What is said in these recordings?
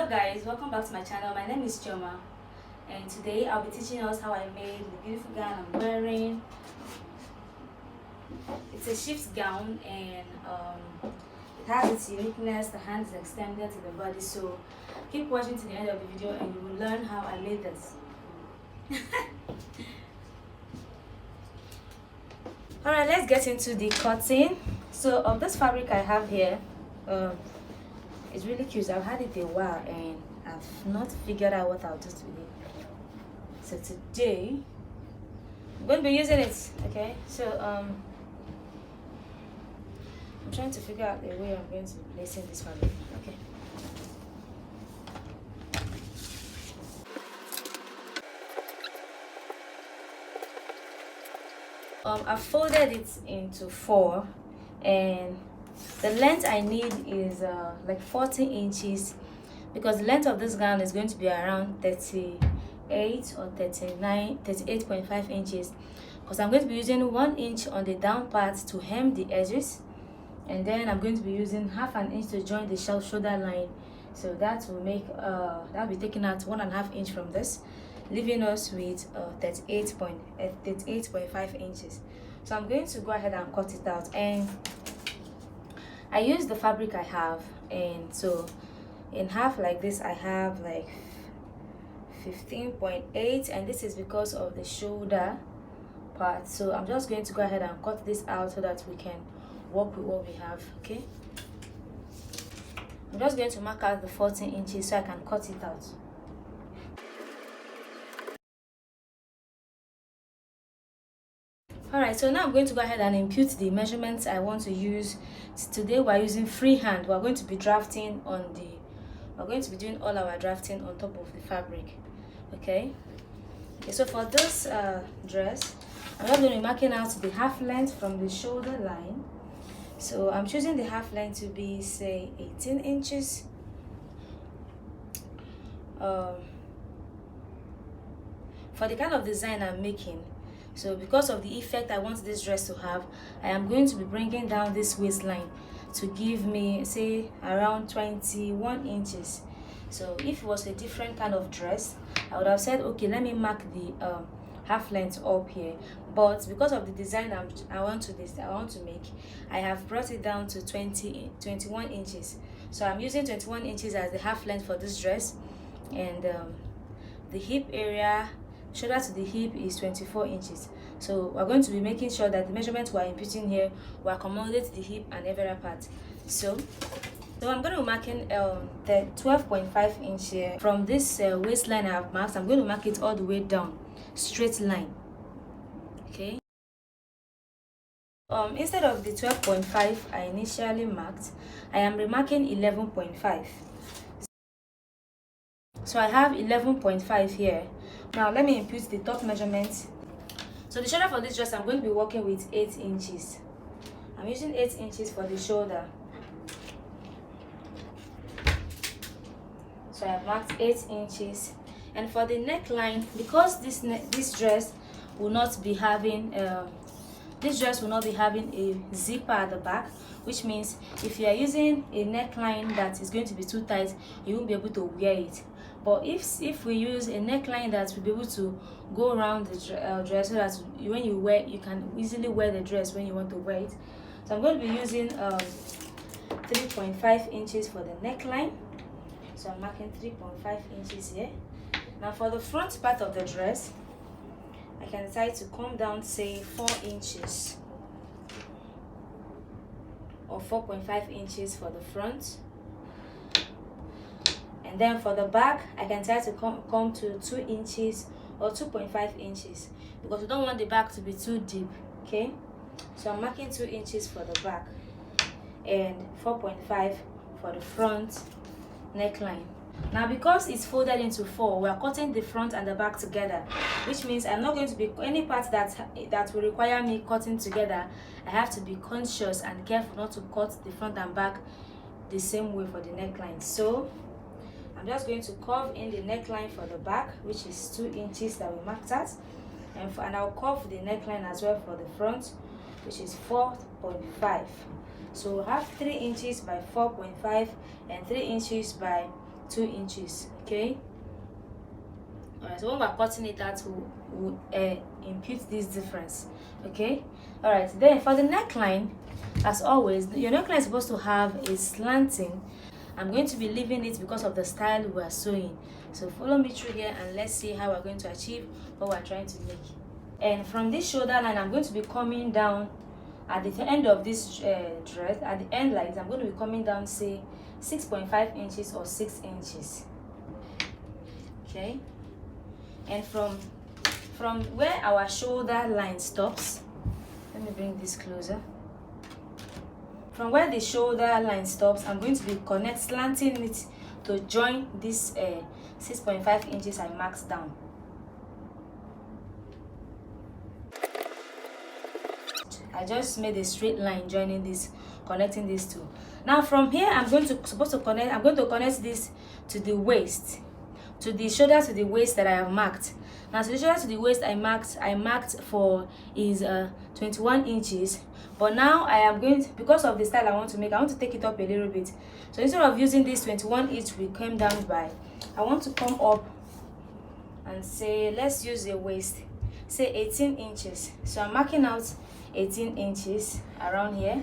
Hello guys, welcome back to my channel. My name is Choma, and today I'll be teaching us how I made the beautiful gown I'm wearing. It's a shift gown, and it has its uniqueness. The hand is extended to the body, so keep watching to the end of the video and you will learn how I made this. Alright, let's get into the cutting. So of this fabric I have here, it's really cute. I've had it a while and I've not figured out what I'll do with it. So today I'm going to be using it. Okay, so I'm trying to figure out the way I'm going to be placing this fabric. Okay. I've folded it into 4, and the length I need is like 40 inches, because the length of this gown is going to be around 38 or 38.5 inches, because I'm going to be using 1 inch on the down part to hem the edges, and then I'm going to be using half an inch to join the shoulder line. So that will make that'll be taking out 1.5 inch from this, leaving us with 38.5 inches. So I'm going to go ahead and cut it out, and I use the fabric I have, and so in half like this I have like 15.8, and this is because of the shoulder part. So I'm just going to go ahead and cut this out so that we can work with what we have. Okay, I'm just going to mark out the 14 inches so I can cut it out. Alright, so now I'm going to go ahead and impute the measurements I want to use. Today we're using freehand. We're going to be drafting we're going to be doing all our drafting on top of the fabric. Okay, so for this dress, I'm not going to be marking out the half length from the shoulder line. So I'm choosing the half length to be, say, 18 inches. For the kind of design I'm making, so because of the effect I want this dress to have, I am going to be bringing down this waistline to give me, say, around 21 inches. So if it was a different kind of dress, I would have said, okay, let me mark the half length up here, but because of the design I want to make, I have brought it down to 21 inches. So I'm using 21 inches as the half length for this dress, and the hip area, shoulder to the hip, is 24 inches. So we're going to be making sure that the measurements we're inputting here will accommodate the hip and every other part. So I'm going to be marking the 12.5 inch here. From this waistline I have marked, I'm going to mark it all the way down, straight line. Okay, instead of the 12.5 I initially marked, I am remarking 11.5. So I have 11.5 here. Now let me impute the top measurement. So the shoulder for this dress, I'm going to be working with 8 inches. I'm using 8 inches for the shoulder. So I have marked 8 inches. And for the neckline, because this dress will not be having a zipper at the back, which means if you are using a neckline that is going to be too tight, you won't be able to wear it. But if we use a neckline that will be able to go around the dress, so that when you wear, you can easily wear the dress when you want to wear it. So I'm going to be using 3.5 inches for the neckline. So I'm marking 3.5 inches here. Now for the front part of the dress, I can decide to come down, say, 4 inches or 4.5 inches for the front. And then for the back, I can try to come to 2 inches or 2.5 inches, because we don't want the back to be too deep. Okay, so I'm marking 2 inches for the back and 4.5 for the front neckline. Now because it's folded into 4, we are cutting the front and the back together, which means I'm not going to be any part that will require me cutting together. I have to be conscious and careful not to cut the front and back the same way for the neckline. So I'm just going to curve in the neckline for the back, which is 2 inches that we marked at, and I'll curve the neckline as well for the front, which is 4.5. So we have 3 inches by 4.5 and 3 inches by 2 inches. Okay. Alright, so when we're cutting it out, we'll impute this difference. Okay. Alright, then for the neckline, as always, your neckline is supposed to have a slanting. I'm going to be leaving it because of the style we are sewing. So follow me through here and let's see how we're going to achieve what we're trying to make. And from this shoulder line, I'm going to be coming down at the end of this dress. At the end like this, I'm going to be coming down, say 6.5 inches or 6 inches. Okay. And from where our shoulder line stops, let me bring this closer. From where the shoulder line stops, I'm going to be slanting it to join this 6.5 inches I marked down. I just made a straight line joining this, connecting these two. Now from here, I'm going to connect this to the waist, to the shoulder to the waist that I have marked. Now to the shoulder to the waist I marked for is 21 inches. But now I am going to, because of the style I want to make, I want to take it up a little bit. So instead of using this 21 inch we came down by, I want to come up and say, let's use a waist, say 18 inches. So I'm marking out 18 inches around here.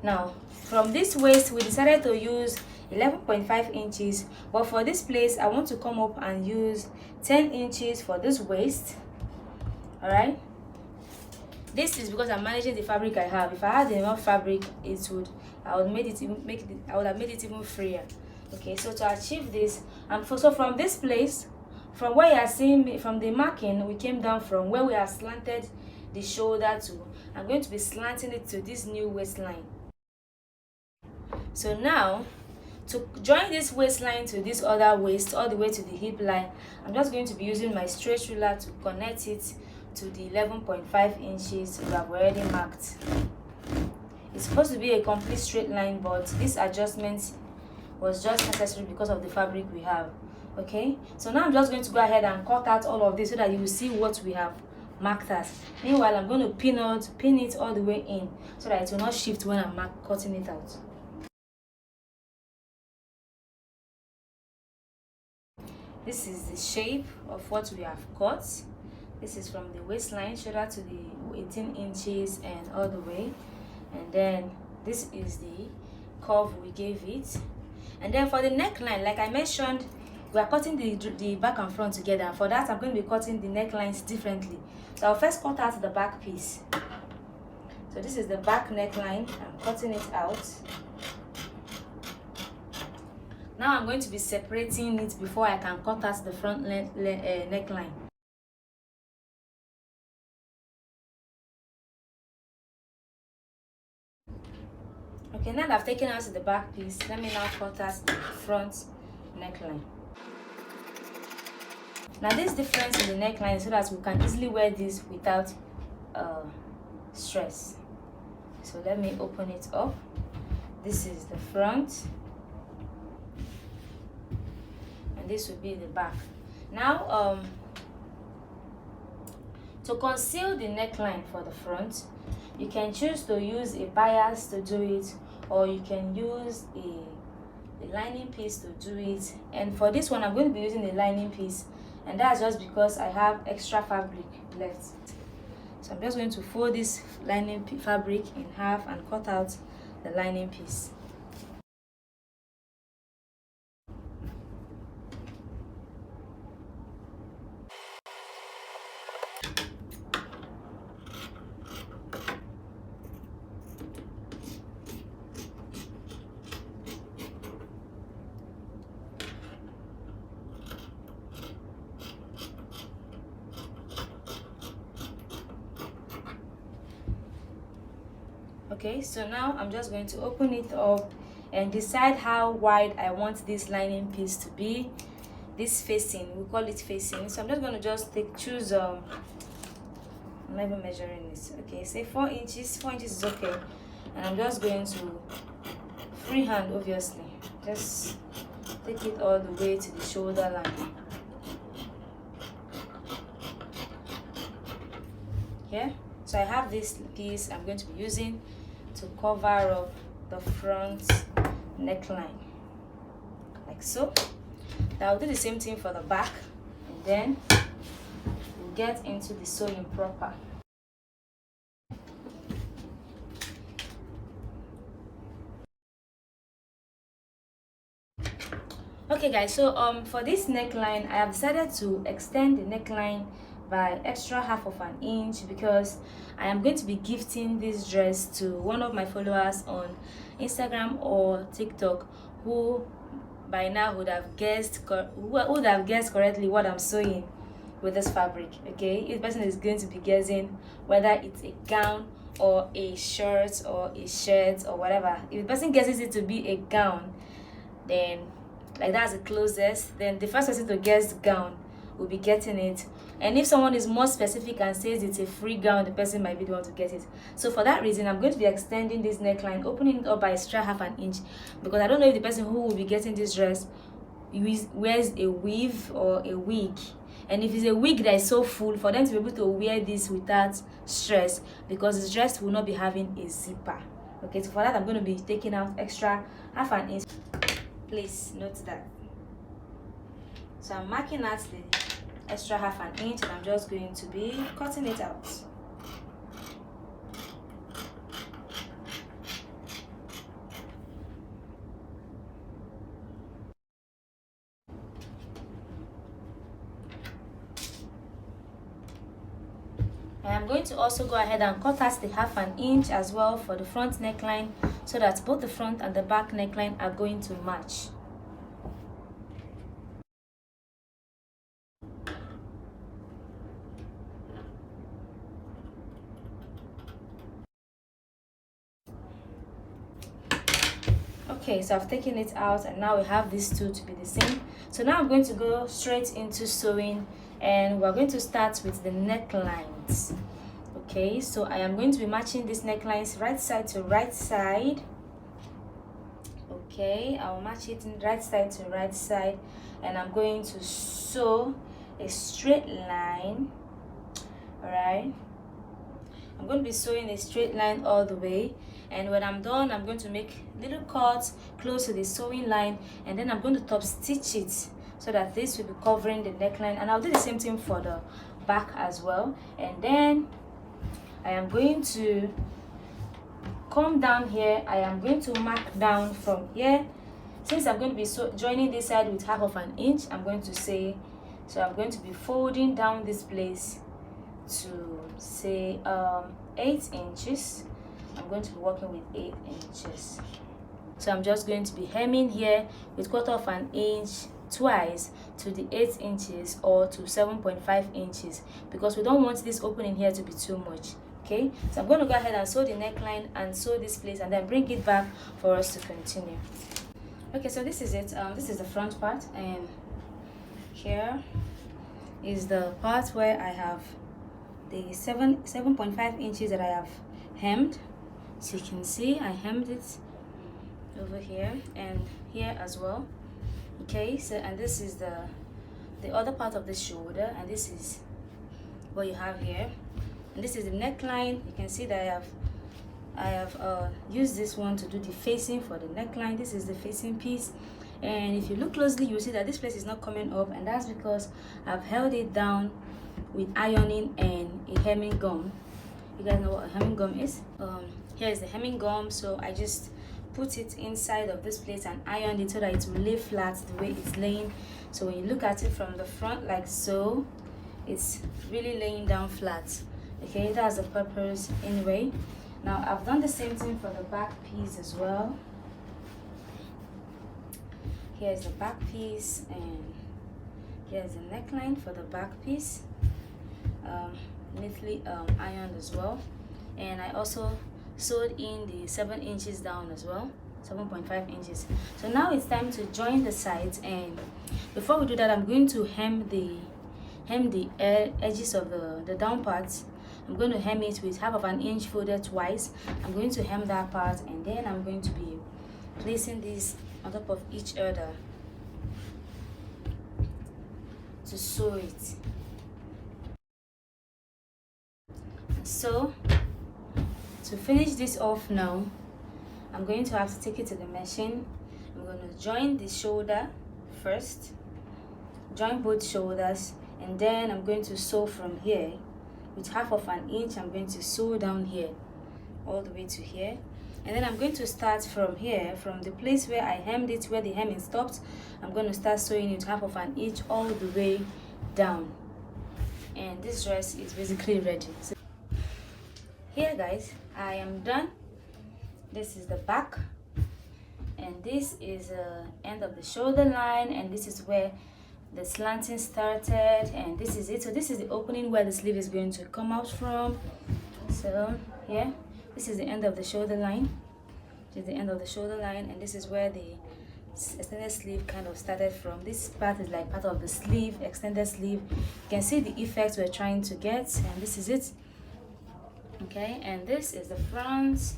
Now from this waist we decided to use 11.5 inches, but for this place I want to come up and use 10 inches for this waist. All right, this is because I'm managing the fabric I have. If I had enough fabric, I would have made it even freer. Okay, so to achieve this, so from this place, from where you are seeing me, from the marking we came down from where we have slanted the shoulder to, I'm going to be slanting it to this new waistline. So now to join this waistline to this other waist all the way to the hip line, I'm just going to be using my straight ruler to connect it to the 11.5 inches we have already marked. It's supposed to be a complete straight line, but this adjustment was just necessary because of the fabric we have. Okay, so now I'm just going to go ahead and cut out all of this so that you will see what we have marked as. Meanwhile, I'm going to pin it all the way in so that it will not shift when I'm cutting it out. This is the shape of what we have cut. This is from the waistline, shoulder to the 18 inches and all the way. And then this is the curve we gave it. And then for the neckline, like I mentioned, we are cutting the back and front together. For that, I'm going to be cutting the necklines differently. So I'll first cut out the back piece. So this is the back neckline. I'm cutting it out. Now I'm going to be separating it before I can cut out the front neckline. Okay, now that I've taken out the back piece, let me now cut out the front neckline. Now this difference in the neckline is so that we can easily wear this without stress. So let me open it up. This is the front. This will be the back. Now to conceal the neckline for the front, you can choose to use a bias to do it, or you can use a lining piece to do it. And for this one I'm going to be using a lining piece, and that's just because I have extra fabric left. So I'm just going to fold this lining fabric in half and cut out the lining piece. Okay, so now I'm just going to open it up and decide how wide I want this lining piece to be. This facing, we call it facing. So I'm just going to choose I'm not even measuring this. Okay, say 4 inches. 4 inches is okay. And I'm just going to freehand, obviously, just take it all the way to the shoulder line. Here, so I have this piece I'm going to be using to cover up the front neckline, like so. Now I'll do the same thing for the back, and then we'll get into the sewing proper. Okay guys, so for this neckline, I have decided to extend the neckline by extra half of an inch because I am going to be gifting this dress to one of my followers on Instagram or TikTok who by now would have guessed correctly what I'm sewing with this fabric. Okay, each person is going to be guessing whether it's a gown or a shirt or a shirt or whatever. If the person guesses it to be a gown, then like that's the closest, then the first person to guess gown will be getting it. And if someone is more specific and says it's a free gown, the person might be the one to get it. So for that reason, I'm going to be extending this neckline, opening it up by extra half an inch, because I don't know if the person who will be getting this dress wears a weave or a wig. And if it's a wig that is so full, for them to be able to wear this without stress, because the dress will not be having a zipper. Okay, so for that I'm going to be taking out extra half an inch. Please note that. So I'm marking out the extra half an inch, and I'm just going to be cutting it out. And I'm going to also go ahead and cut out the half an inch as well for the front neckline, so that both the front and the back neckline are going to match. Okay, so I've taken it out, and now we have these two to be the same. So now I'm going to go straight into sewing, and we're going to start with the necklines. Okay, so I am going to be matching these necklines right side to right side. Okay, I'll match it in right side to right side, and I'm going to sew a straight line. All right, I'm going to be sewing a straight line all the way, and when I'm done, I'm going to make little cuts close to the sewing line, and then I'm going to top stitch it so that this will be covering the neckline. And I'll do the same thing for the back as well. And then I am going to come down here. I am going to mark down from here. Since I'm going to be joining this side with half of an inch, I'm going to say, so I'm going to be folding down this place to say 8 inches. I'm going to be working with 8 inches. So I'm just going to be hemming here with 1/4 of an inch twice to the 8 inches or to 7.5 inches, because we don't want this opening here to be too much. Okay, so I'm going to go ahead and sew the neckline and sew this place, and then bring it back for us to continue. Okay, so this is it. This is the front part, and here is the part where I have the 7.5 inches that I have hemmed. So you can see I hemmed it over here and here as well. Okay, so and this is the other part of the shoulder, and this is what you have here, and this is the neckline. You can see that I have used this one to do the facing for the neckline. This is the facing piece, and if you look closely, you'll see that this place is not coming up, and that's because I've held it down with ironing and a hemming gum. You guys know what a hemming gum is? Here is the hemming gum. So I just put it inside of this place and iron it so that it will lay flat the way it's laying. So when you look at it from the front like so, it's really laying down flat. Okay, that's the purpose anyway. Now I've done the same thing for the back piece as well. Here's the back piece, and here's the neckline for the back piece, neatly ironed as well. And I also sewed in the 7 inches down as well, 7.5 inches. So now it's time to join the sides, and before we do that, I'm going to hem the edges of the down parts. I'm going to hem it with half of an inch folded twice. I'm going to hem that part, and then I'm going to be placing these on top of each other to sew it. So to finish this off now, I'm going to have to take it to the machine. I'm going to join the shoulder first, join both shoulders, and then I'm going to sew from here with 1/2 inch. I'm going to sew down here all the way to here, and then I'm going to start from here, from the place where I hemmed it, where the hemming stopped. I'm going to start sewing it 1/2 inch all the way down, and this dress is basically ready. So here guys, I am done. This is the back, and this is the end of the shoulder line, and this is where the slanting started, and this is it. So this is the opening where the sleeve is going to come out from. So here, this is the end of the shoulder line. This is the end of the shoulder line, and this is where the extended sleeve kind of started from. This part is like part of the sleeve, extended sleeve. You can see the effect we're trying to get, and this is it. Okay, and this is the front.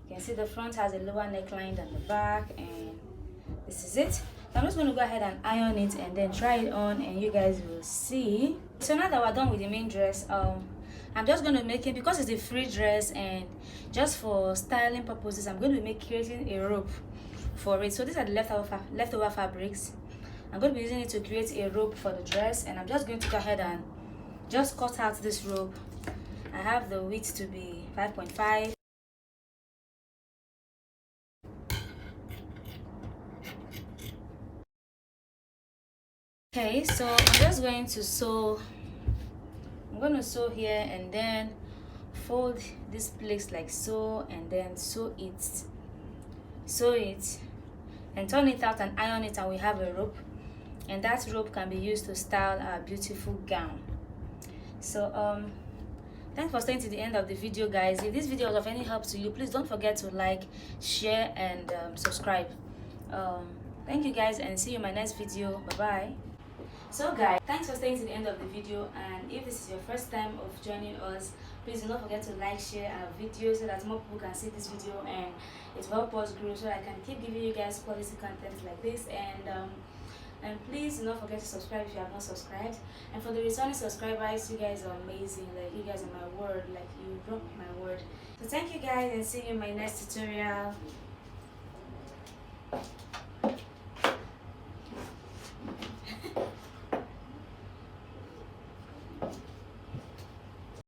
You can see the front has a lower neckline than the back, and this is it. I'm just going to go ahead and iron it and then try it on, and you guys will see. So now that we're done with the main dress, I'm just going to make it, because it's a free dress and just for styling purposes, I'm going to be creating a rope for it. So these are the leftover fabrics. I'm going to be using it to create a rope for the dress, and I'm just going to go ahead and just cut out this rope. I have the width to be 5.5. Okay, so I'm just going to sew. I'm going to sew here and then fold this place like so, and then sew it, and turn it out and iron it, and we have a rope, and that rope can be used to style our beautiful gown. So thanks for staying to the end of the video, guys. If this video was of any help to you, please don't forget to like, share, and subscribe. Thank you guys, and see you in my next video. Bye bye. So guys, thanks for staying to the end of the video, and if this is your first time of joining us, please do not forget to like, share our video so that more people can see this video, and it will help us grow so I can keep giving you guys quality content like this. And please do not forget to subscribe if you have not subscribed. And for the returning subscribers, you guys are amazing. Like, you guys are my word, like you rock my word. So thank you guys, and see you in my next tutorial.